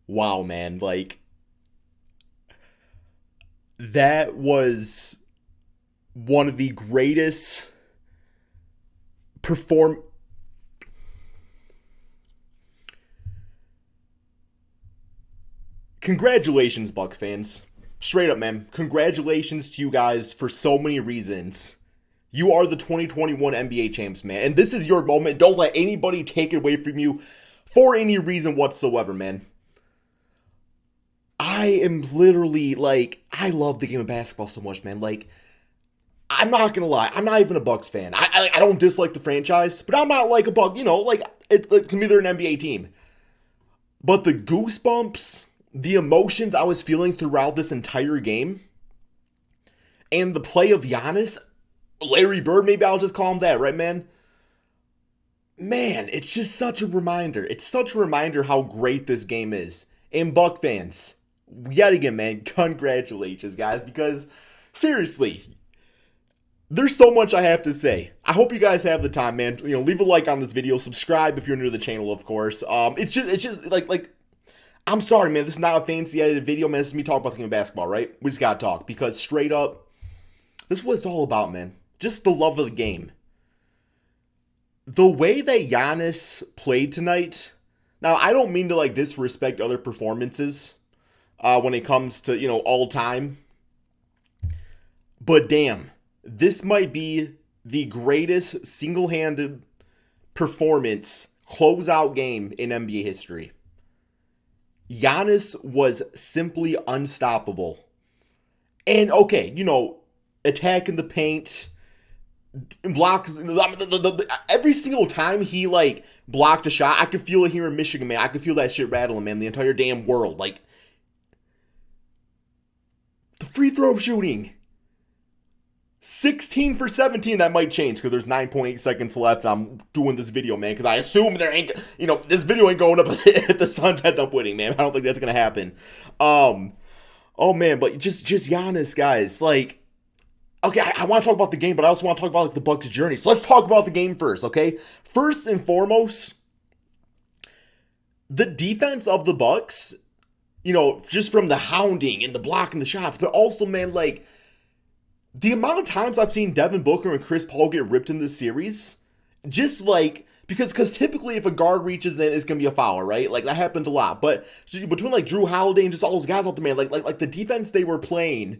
wow, man, like that was one of the greatest perform congratulations, Buck fans. Straight up, man. Congratulations to you guys for so many reasons. You are the 2021 NBA champs, man. And this is your moment. Don't let anybody take it away from you for any reason whatsoever, man. I am literally like, I love the game of basketball so much, man. Like, I'm not gonna lie, I'm not even a Bucks fan. I don't dislike the franchise, but I'm not like a Buck. To me they're an NBA team. But the goosebumps, the emotions I was feeling throughout this entire game, and the play of Giannis, Larry Bird, maybe I'll just call him that, right, man? Man, it's just such a reminder. It's such a reminder how great this game is. And Buck fans, yet again, man, congratulations, guys, because seriously, there's so much I have to say. I hope you guys have the time, man. Leave a like on this video, subscribe if you're new to the channel, of course. It's just like I'm sorry, man. This is not a fancy edited video, man. This is me talking about the game of basketball, right? We just gotta talk because straight up, this is what it's all about, man. Just the love of the game. The way that Giannis played tonight. Now, I don't mean to disrespect other performances when it comes to all time, but damn, this might be the greatest single-handed performance closeout game in NBA history. Giannis was simply unstoppable. And okay, attacking the paint, blocks, every single time he blocked a shot, I could feel it here in Michigan, man. I could feel that shit rattling, man, the entire damn world. The free throw shooting. 16 for 17, that might change because there's 9.8 seconds left and I'm doing this video, man, because I assume there ain't, this video ain't going up if the Suns end up winning, man. I don't think that's going to happen. Oh, man, but just Giannis, guys, okay, I want to talk about the game, but I also want to talk about the Bucks' journey. So let's talk about the game first, okay? First and foremost, the defense of the Bucks, just from the hounding and the blocking the shots, but also, man, the amount of times I've seen Devin Booker and Chris Paul get ripped in this series, just because typically if a guard reaches in, it's gonna be a foul, right? That happens a lot. But between Drew Holiday and just all those guys out there, man, like the defense they were playing,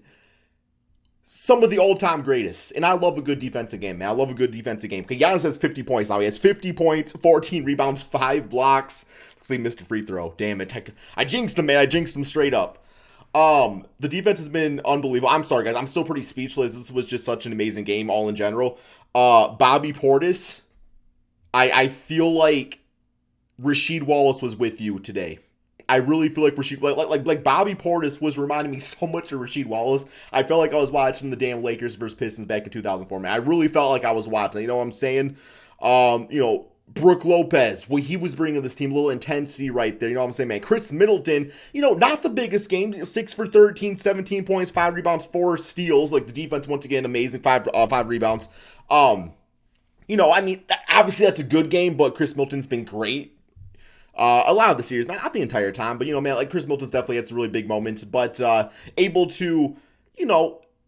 some of the all-time greatest. And I love a good defensive game, man. I love a good defensive game. Okay, Giannis has 50 points now. He has 50 points, 14 rebounds, 5 blocks. Looks like he missed a free throw. Damn it. I jinxed him, man. I jinxed him straight up. The defense has been unbelievable. I'm sorry, guys. I'm still pretty speechless. This was just such an amazing game, all in general. Bobby Portis, I feel like Rasheed Wallace was with you today. I really feel like Rasheed, like Bobby Portis was reminding me so much of Rasheed Wallace. I felt like I was watching the damn Lakers versus Pistons back in 2004, man. I really felt like I was watching. You know what I'm saying? Brook Lopez, he was bringing this team a little intensity right there. You know what I'm saying, man? Chris Middleton, not the biggest game, 6 for 13, 17 points, 5 rebounds, 4 steals. The defense, once again, amazing, 5 rebounds. Obviously that's a good game, but Chris Middleton's been great. A lot of the series, not the entire time, but, man, Chris Middleton's definitely had some really big moments, but able to,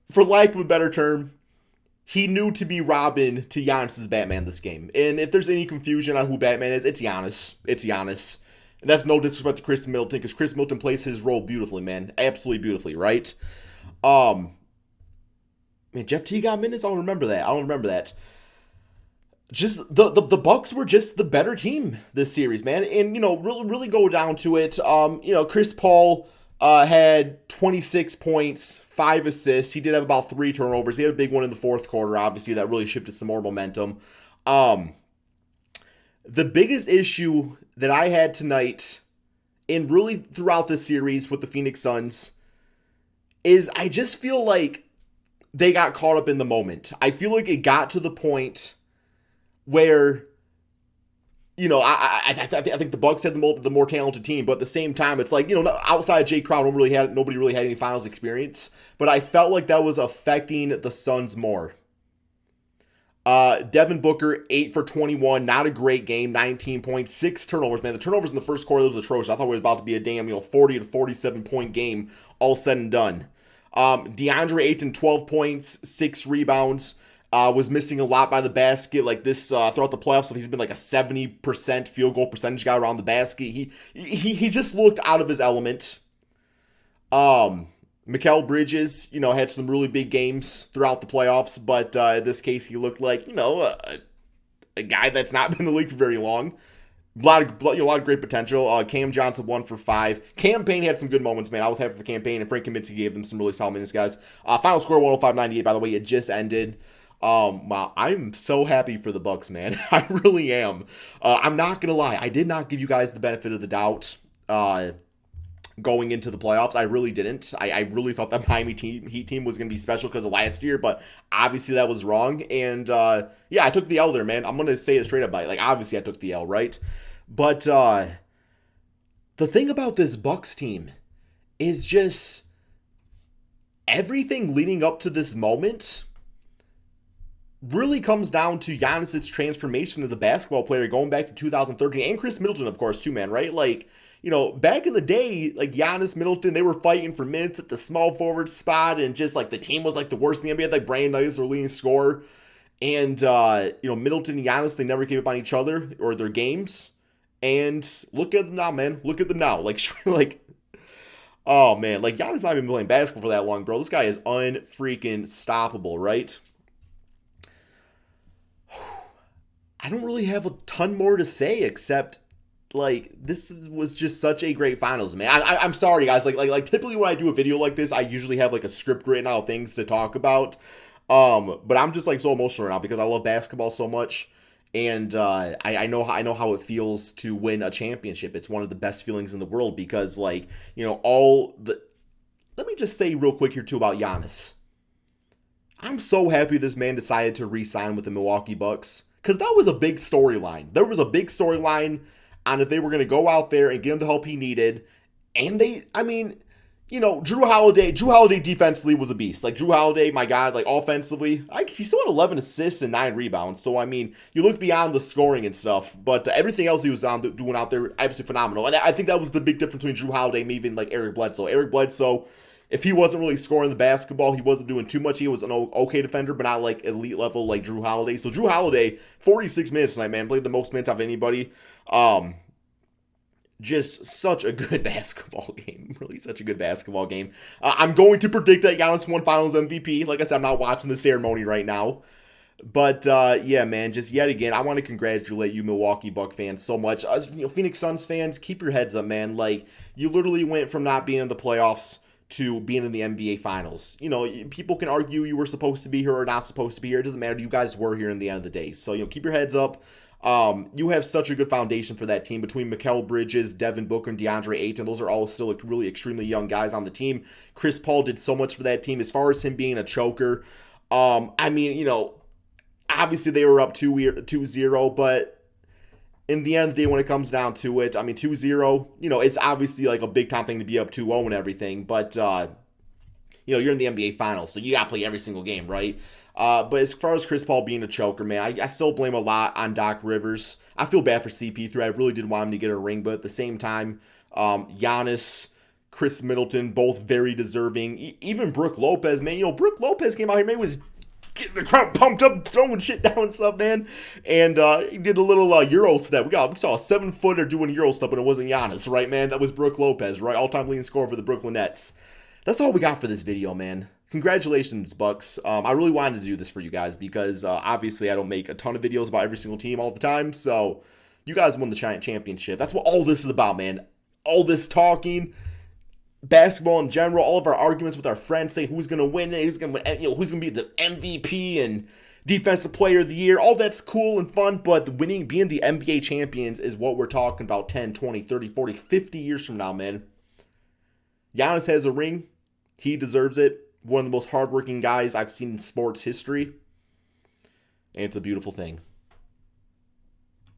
for lack of a better term, he knew to be Robin to Giannis' Batman this game. And if there's any confusion on who Batman is, it's Giannis. It's Giannis. And that's no disrespect to Chris Middleton, because Chris Middleton plays his role beautifully, man. Absolutely beautifully, right? Man, Jeff T got minutes? I don't remember that. Just the Bucks were just the better team this series, man. And, really go down to it. Chris Paul had 26 points, 5 assists. He did have about 3 turnovers. He had a big one in the fourth quarter, obviously, that really shifted some more momentum. The biggest issue that I had tonight, and really throughout this series with the Phoenix Suns, is I just feel like they got caught up in the moment. I feel like it got to the point where I think the Bucks had the more talented team, but at the same time, it's outside Jay Crowder, nobody really had any finals experience. But I felt like that was affecting the Suns more. Devin Booker, 8 for 21. Not a great game. 19.6 turnovers, man. The turnovers in the first quarter was atrocious. I thought it was about to be a damn, 40 to 47 point game, all said and done. DeAndre Ayton, 12 points, 6 rebounds. Was missing a lot by the basket. Like this throughout the playoffs, he's been like a 70% field goal percentage guy around the basket. He just looked out of his element. Mikal Bridges, had some really big games throughout the playoffs, but in this case, he looked like, a guy that's not been in the league for very long. A lot of great potential. Cam Johnson, 1 for 5. Cam Payne had some good moments, man. I was happy for Cam Payne, and Frank Kaminsky gave them some really solid minutes, guys. Final score 105-98, by the way. It just ended. Wow, I'm so happy for the Bucks, man. I really am. I'm not gonna lie. I did not give you guys the benefit of the doubt going into the playoffs. I really didn't. I really thought that Miami Heat team was going to be special because of last year, but obviously that was wrong. And yeah, I took the L there, man. I'm going to say it straight up. Like, obviously I took the L, right? But the thing about this Bucks team is just everything leading up to this moment really comes down to Giannis's transformation as a basketball player going back to 2013, and Chris Middleton, of course, too, man, right? Like, back in the day, like Giannis, Middleton, they were fighting for minutes at the small forward spot, and just like the team was like the worst in the NBA. Like Brandon Knight was their leading scorer, and Middleton and Giannis, they never gave up on each other or their games. And look at them now, man. Look at them now. Oh man, like Giannis not even playing basketball for that long, bro. This guy is unfreaking stoppable, right? I don't really have a ton more to say except like this was just such a great finals, man. I'm sorry, guys. Like typically when I do a video like this, I usually have like a script written out, things to talk about. But I'm just like so emotional right now because I love basketball so much, and I know how it feels to win a championship. It's one of the best feelings in the world because all the. Let me just say real quick here too about Giannis. I'm so happy this man decided to re-sign with the Milwaukee Bucks because that was a big storyline. There was a big storyline on if they were going to go out there and get him the help he needed. And Drew Holiday defensively was a beast. Like, Drew Holiday, my God, like, offensively, he still had 11 assists and 9 rebounds. So, you look beyond the scoring and stuff, but everything else he was doing out there, absolutely phenomenal. And I think that was the big difference between Drew Holiday and even, like, Eric Bledsoe. Eric Bledsoe, if he wasn't really scoring the basketball, he wasn't doing too much. He was an okay defender, but not like elite level like Drew Holiday. So Drew Holiday, 46 minutes tonight, man. Played the most minutes of anybody. Just such a good basketball game. Really such a good basketball game. I'm going to predict that Giannis won Finals MVP. Like I said, I'm not watching the ceremony right now. But, yeah, man, just yet again, I want to congratulate you Milwaukee Buck fans so much. Phoenix Suns fans, keep your heads up, man. Like, you literally went from not being in the playoffs to being in the NBA Finals. People can argue you were supposed to be here or not supposed to be here. It doesn't matter. You guys were here in the end of the day. So, keep your heads up. You have such a good foundation for that team between Mikal Bridges, Devin Booker, and DeAndre Ayton. Those are all still really extremely young guys on the team. Chris Paul did so much for that team as far as him being a choker. Obviously they were up 2-0, but in the end of the day, when it comes down to it, 2-0, it's obviously like a big time thing to be up 2-0 and everything, but, you're in the NBA Finals, so you got to play every single game, right? But as far as Chris Paul being a choker, man, I still blame a lot on Doc Rivers. I feel bad for CP3. I really did want him to get a ring, but at the same time, Giannis, Chris Middleton, both very deserving. Even Brook Lopez, man. Brook Lopez came out here, man, was getting the crowd pumped up, throwing shit down and stuff, man. And he did a little Euro step. We saw a 7-footer doing Euro step, and it wasn't Giannis, right, man? That was Brook Lopez, right? All-time leading scorer for the Brooklyn Nets. That's all we got for this video, man. Congratulations, Bucks. I really wanted to do this for you guys because obviously I don't make a ton of videos about every single team all the time. So you guys won the Giant Championship. That's what all this is about, man. All this talking, basketball in general, all of our arguments with our friends saying who's going to win it, who's going to be the MVP and Defensive Player of the Year. All that's cool and fun, but being the NBA champions is what we're talking about 10, 20, 30, 40, 50 years from now, man. Giannis has a ring. He deserves it. One of the most hardworking guys I've seen in sports history. And it's a beautiful thing.